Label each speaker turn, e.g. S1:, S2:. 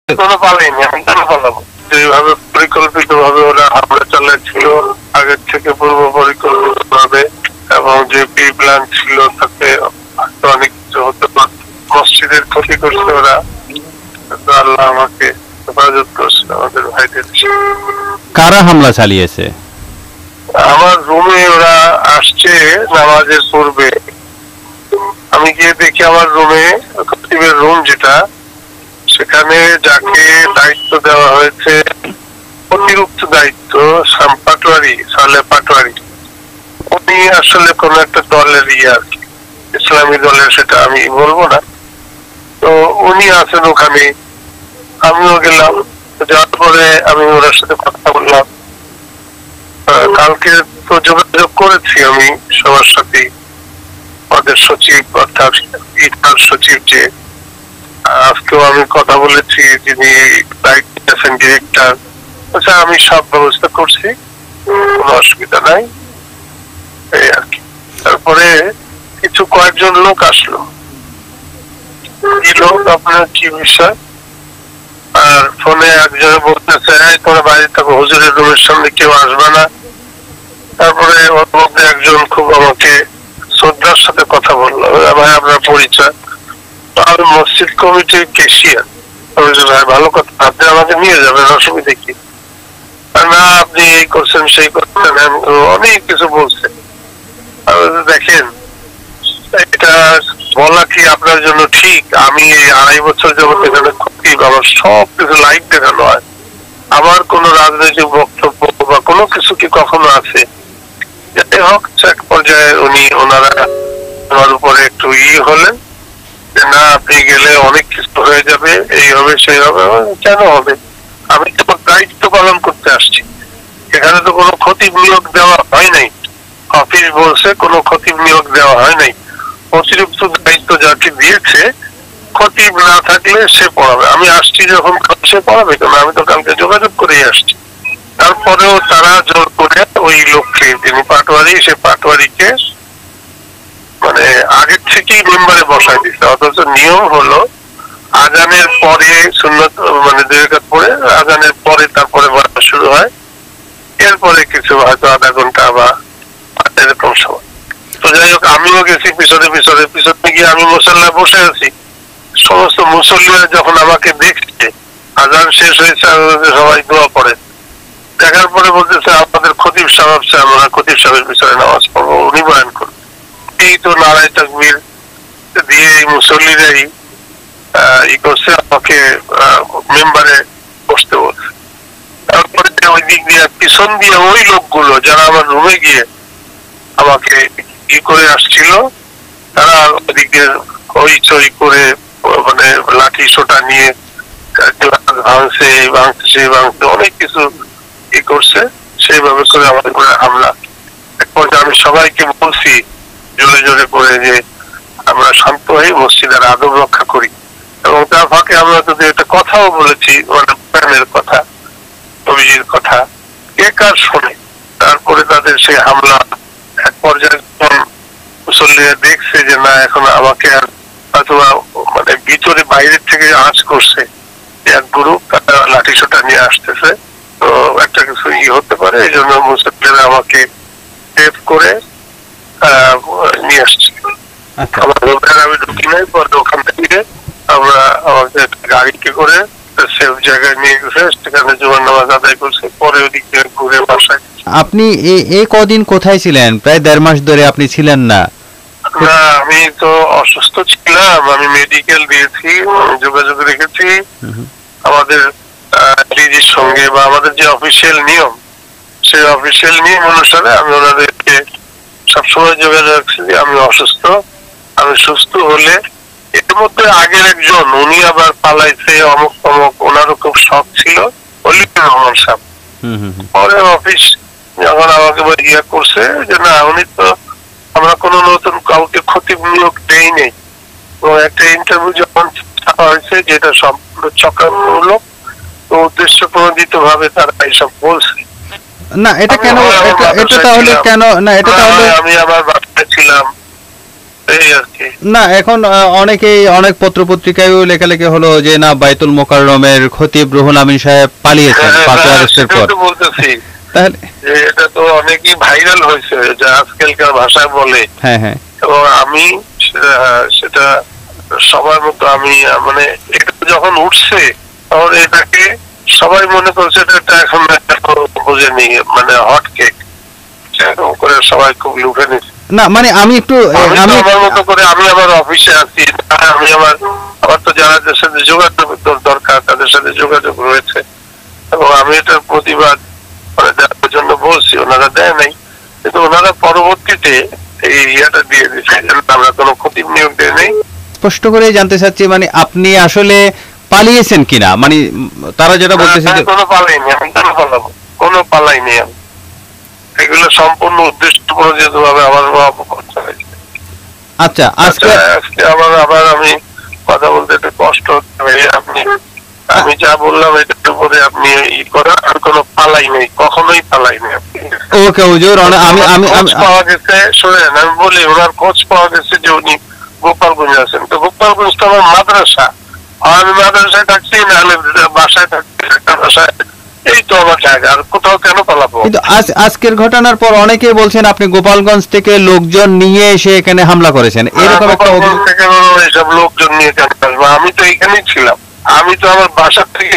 S1: কোনো পালাইনি, আমি কেন পালাবো? যেভাবে পরিকল্পিত ভাবে ওরা হামলা চালাচ্ছিল, আগের থেকে পূর্ব পরিকল্পিত ভাবে, এবং যে প্রি প্ল্যান ছিল তাতে অনেক কিছু হতে পারত। মসজিদের ক্ষতি করছে ওরা, আল্লাহ আমাকে হেফাজত করছে, আমাদের ভাইদের।
S2: কারা হামলা চালিয়েছে?
S1: আমার রুমে ওরা আসছে নামাজের পূর্বে, আমি গিয়ে দেখি আমার রুমে, খতিবের রুম যেটা, সেখানে যাকে দায়িত্ব দেওয়া হয়েছে, অতিরিক্ত দায়িত্ব, পাটোয়ারি, সালেহ পাটোয়ারি, উনি আসলে কোন একটা দলের আর কি, ইসলামী দলের, সেটা আমি বলবো না। তো উনি আছেন ওখানে, আমিও গেলাম। যাওয়ার পরে আমি ওনার সাথে কথা বললাম। কালকে তো যোগাযোগ করেছি আমি সবার সাথে, আমাদের সচিব অর্থাৎ ইফতার সচিব, যে আজকেও আমি কথা বলেছি, যিনি দায়িত্বে আছেন ডিরেক্টর। আচ্ছা, আমি সব ব্যবস্থা করছি, কোনো অসুবিধা নাই, এই আর কি। তারপরে কিছু কয়েকজন লোক আসলো, এই লোক আপনার কি বিষয়, আর ফোনে একজনে বলতেছে তোমরা বাইরে থাকো, হুজুরের রুমের সামনে কেউ আসবে না। তারপরে ওর মধ্যে একজন খুব আমাকে শ্রদ্ধার সাথে কথা বললো, ভাই আপনার পরিচয়? আমি মসজিদ কমিটির কেশিয়ার। ভাই ভালো কথা, আপনি আমাকে নিয়ে যাবেন, অসুবিধা কি? না আপনি এই করছেন সেই করছেন, অনেক কিছু বলছে। দেখেন, এটা বলা কি আপনার জন্য ঠিক? আমি এই 2.5 বছর যাবত এখানে খতিব, আমার সব কিছু লাইভ দেখানো হয়। আমার কোন রাজনৈতিক বক্তব্য বা কোনো কিছু কি কখনো আছে? যাতে হোক, এক পর্যায়ে ওনারা আমার উপরে একটু হলেন, না আপনি গেলে অনেক কিছু হয়ে যাবে, এই হবে সেই হবে। কেন হবে? আমি তো দায়িত্ব পালন করতে আসছি, এখানে তো কোনো খতিব নিয়োগ দেওয়া হয় নাই। অফিস বলছে কোনো খতিব নিয়োগ দেওয়া হয় নাই। অতিরিক্ত দায়িত্ব যাকে দিয়েছে, খতিব না থাকলে সে পড়াবে। আমি আসছি যখন, সে পড়াবে কেন? আমি তো কালকে যোগাযোগ করেই আসছি। তারপরেও তারা জোর করে ওই লোককে, যিনি পাটোয়ারি, সে পাটোয়ারিকে মানে আগের থেকেই মেম্বারে বসাই দিচ্ছে। অথচ নিয়ম হলো আজানের পরে সুন্নত, মানে 2 রাকাত পরে, আজানের পরে তারপরে বলা শুরু হয়, এরপরে কিছু হয়তো আধা ঘন্টা বা এরকম সময়। তো যাই হোক, আমিও গেছি পিছনে পিছনে পিছনে গিয়ে আমি মুসল্লায় বসে আছি। সমস্ত মুসল্লিরা যখন আমাকে দেখছে, আজান শেষ হয়েছে, সবাই দোয়া পড়ে, দেখার পরে বলতেছে আমাদের খতিব সাহেব, আমরা খতিব সাহেবের পিছনে নামাজ পড়বো, উনি বয়ান করবেন। এই তো নারায় তাকবীর দিয়ে এই মুসল্লিরাই করছে, আমাকে মেম্বারে বসতে বলছে। তারপরে ওই দিক দিয়ে পিছন দিয়ে ওই লোকগুলো যারা আমার রুমে গিয়ে আমাকে করে আসছিল, তারা ওদিক দিয়ে হইচই করে, মানে লাঠি সোটা নিয়ে ভাঙছে, অনেক কিছু করছে। সেইভাবে করে আমাদের উপরে হামলা। এক পর্যায়ে আমি সবাইকে বলছি জোরে জোরে করে যে আমরা শান্ত হয়ে মসজিদের আদব রক্ষা করি, এবং তার ফাঁকে আমরা যদি একটা কথাও বলেছি, মানে প্রেমের কথা, নবীজির কথা, কে কার শোনে। তারপরে তাদের সেই হামলা, এক পর্যায়ে মুসল্লিরা দেখছে যে না, এখন আমাকে আর অথবা মানে ভিতরে বাইরের থেকে আঁচ করছে, এক গ্রুপ তারা লাঠি সোটা নিয়ে আসতেছে, তো একটা কিছু হতে পারে, এই জন্য মুসল্লিরা আমাকে সেভ করে নিয়ে আসছে। আমার ওখানে আমি ঢুকি নাই, পরে ওখান থেকে আমরা আমাদের গাড়িকে করে সেফ জায়গায় নিয়ে গেছে, সেখানে জুমার নামাজ আদায় করছে, পরে ওদিক থেকে ঘুরে বাসায়।
S2: আপনি এই কদিন কোথায় ছিলেন? প্রায় 1.5 মাস ধরে আপনি ছিলেন না।
S1: না, আমি তো অসুস্থ ছিলাম, আমি মেডিকেল দিয়েছি, যোগাযোগ রেখেছি আমাদের ডিজির সঙ্গে, বা আমাদের যে অফিসিয়াল নিয়ম, সেই অফিসিয়াল নিয়ম অনুসারে আমি ওনাদেরকে সবসময় যোগাযোগ রাখছি যে আমি অসুস্থ, আমি সুস্থ হলে। এর মধ্যে আগের একজন, উনি আবার পালাইছে, অমুক তমুক, ওনারও খুব শখ ছিল, অলিউর রহমান সাহেব। পরে অফিস যখন আমাকে করছে যে না, উনি তো, আমরা কোন নতুন কাউকে খতিব নিয়োগ দেই নেই, একটা ইন্টারভিউ যখন ছাপা হয়েছে, যেটা সম্পূর্ণ চক্রান্তমূলক, তো উদ্দেশ্য প্রণোদিত ভাবে তারা এইসব বলছে।
S2: না এটা কেন, এটা তাহলে কেন, না এটা তাহলে
S1: আমি আমার বাসায় ছিলাম, এই আর কি।
S2: না এখন অনেকেই অনেক পত্রপত্রিকায়ও লেখালেখি হলো যে না বাইতুল মোকাররমের খতিব রুহুল আমিন সাহেব পালিয়েছেন 5 আগস্টের পর।
S1: বলতেছি
S2: তাহলে
S1: যে এটা তো অনেকই ভাইরাল হয়েছে, যে আজকালকার ভাষায় বলে।
S2: হ্যাঁ হ্যাঁ,
S1: এবং আমি সেটা সবার মতো আমি মানে এটা যখন উঠছে তখন এটাকে সবাই মনে করছে এটা এখন বুঝেনি, মানে হট কেক এরকম করে সবাই খুব লুফে নিচ্ছে।
S2: না মানে আমি একটু
S1: আমি আমার মতো করে আমি আমার অফিসে আছি, আমি আমার তো যাদের সাথে যোগাযোগ দরকার তাদের সাথে যোগাযোগ রয়েছে, এবং আমি এটার প্রতিবাদ দেওয়ার জন্য বলছি, ওনারা দেয় নাই, কিন্তু ওনারা পরবর্তীতে এই ইয়েটা দিয়ে দিচ্ছে, আমরা কোনো খতিব নিয়োগ দেয় নেই।
S2: স্পষ্ট করে জানতে চাচ্ছি মানে আপনি আসলে পালিয়েছেন কিনা, মানে তারা যেটা বলতেছে যে
S1: কোনো পালাইনি, আমি কেন পালাবো, কোনো পালাইনি আমি, এগুলো সম্পূর্ণ উদ্দেশ্যপ্রণোদিত ভাবে আমার অপকর্ম হয়েছে।
S2: আচ্ছা আজকে
S1: আবার আমি কথা বলতে একটু কষ্ট হচ্ছে, আমি যা বললাম এটার উপরে আপনি ই করা, আর কোনো পালাই নেই, কখনোই পালাই নেই।
S2: ওকে হুজুর, আমি
S1: পাওয়া গেছে, শোনেন আমি বলি, ওনার খোঁজ পাওয়া গেছে যে উনি গোপালগঞ্জে আছেন, তো গোপালগঞ্জ তো আমার মাদ্রাসা, আমি মাদ্রাসায় থাকছি, নাহলে বাসায় থাকছি, একটা বাসায়, এই তো আমার জায়গা, আর কোথাও কেন পালাবো।
S2: কিন্তু আজকের ঘটনার পর অনেকে বলছেন আপনি গোপালগঞ্জ থেকে লোকজন নিয়ে এসে এখানে হামলা করেছেন, এরকম একটা
S1: থেকে এইসব লোকজন নিয়ে কেন আসবো, আমি তো এখানেই ছিলাম, আমি তো আমার বাসা থেকে